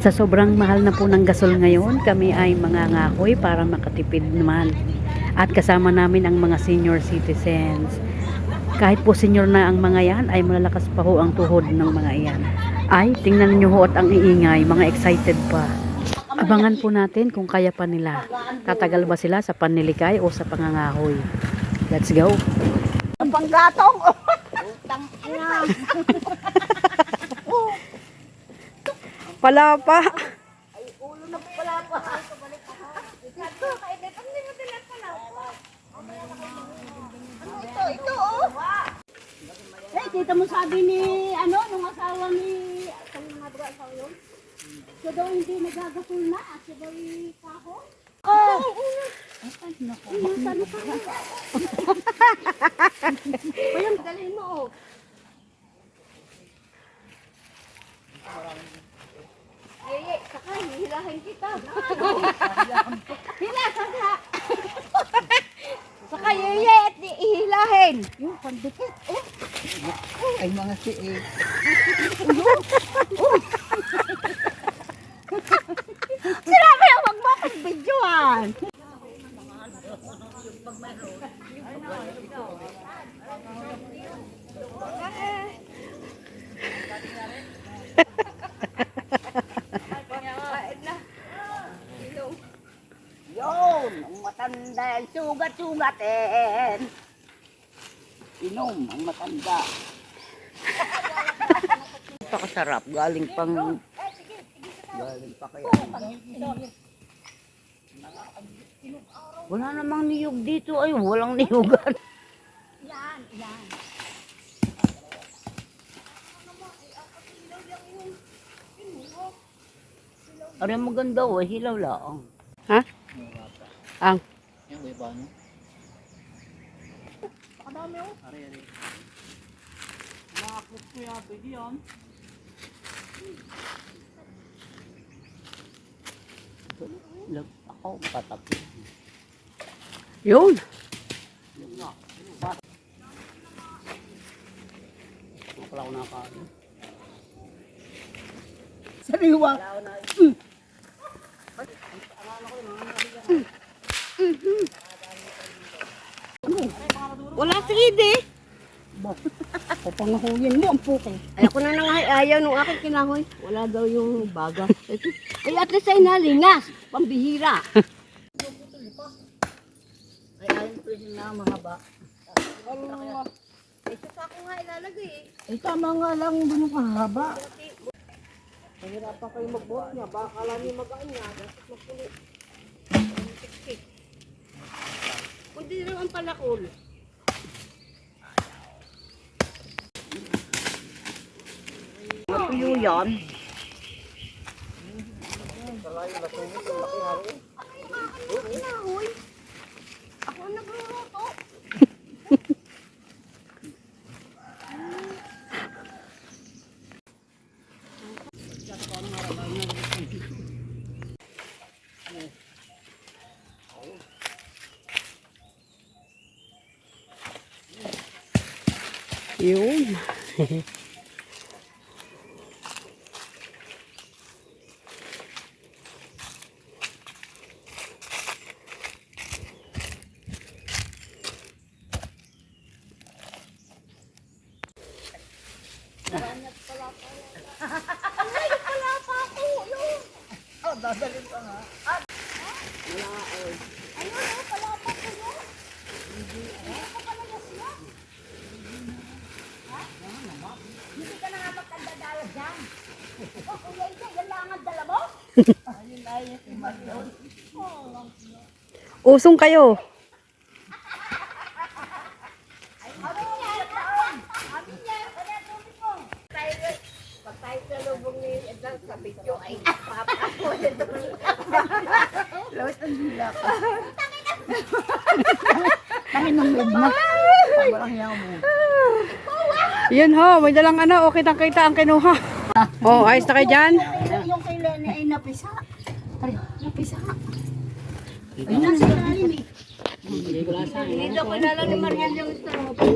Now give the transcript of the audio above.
Sa sobrang mahal na po ng gasol ngayon, kami ay mangangakoy para makatipid naman. At kasama namin ang mga senior citizens. Kahit po senior na ang mga yan, ay malalakas pa ho ang tuhod ng mga iyan. Ay, tingnan niyo ho at ang iingay, mga excited pa. Abangan po natin kung kaya pa nila. Tatagal ba sila sa pannilikay o sa pangangahoy? Let's go! Ang panggatong! Tangina! Palapa! Ay, ulo na pala pa! Ito, oh! Eh, kita mo sabi ni, nung asawa ni, mga asawa yun? Siya daw hindi nagagasol na, siya daw yung kaho. Oh! Ay, naku. Saan ka? Ayun, dalhin mo, oh. Ay, saka, hihilahin kita. Hila, saka. Saka, yeye, at ihilahin. Yung pandikit, oh. Ay mga siig. Sinabi na, wag mo akong videoan. Yun, ang matanda, sugat-sugatin. Inom ang matanda. Napakasarap, galing pa kaya. Wala namang niyog dito, ay walang niyugan. Yan. Ari maganda, hilaw lang. Ha? Ang? Yung iba no? Pakadami, oh. Ari. Nakakot ko yan, pwede yan. Ako, patapos. Yun! Wala ko nakakain. Sariwa. Wala 3D. Papangahuyin mo ang puke. Ay, ako na nang ayaw nung aking kinahoy. Wala daw yung baga. Ay, at least ay nalingas. Pambihira. Ay, ayon ko rin na mahaba. Ay, saka ko nga ilalagay eh. Ay tama nga lang doon yung pahaba. Mahirapan kayo magbuhat niya. Baka lang yung magaan niya. Dapat magpulit. Kundi lang ang palakol. Matuyo yan. Ako ang nagluluto. Yun! Dadalhin pa nga. Hindi ka na nga magkandadala dyan. O, kuya ito, yan lang ang dala mo? Ayun ay, si Marion. Usong kayo! Pag tayo sa lubong ni Edang sa video ay papako. Lawit ang dila ka. Tangin ng loob na. Walang yaw mo. Yun ho, may dalang ano, o kitang-kita ang kinuha. Oh, ayos na kayo dyan? Yung kay Lenny ay napisa. Ay, napisa. Ay, nasa ilalim eh. Hindi daw kilala ni Marian yung strobo.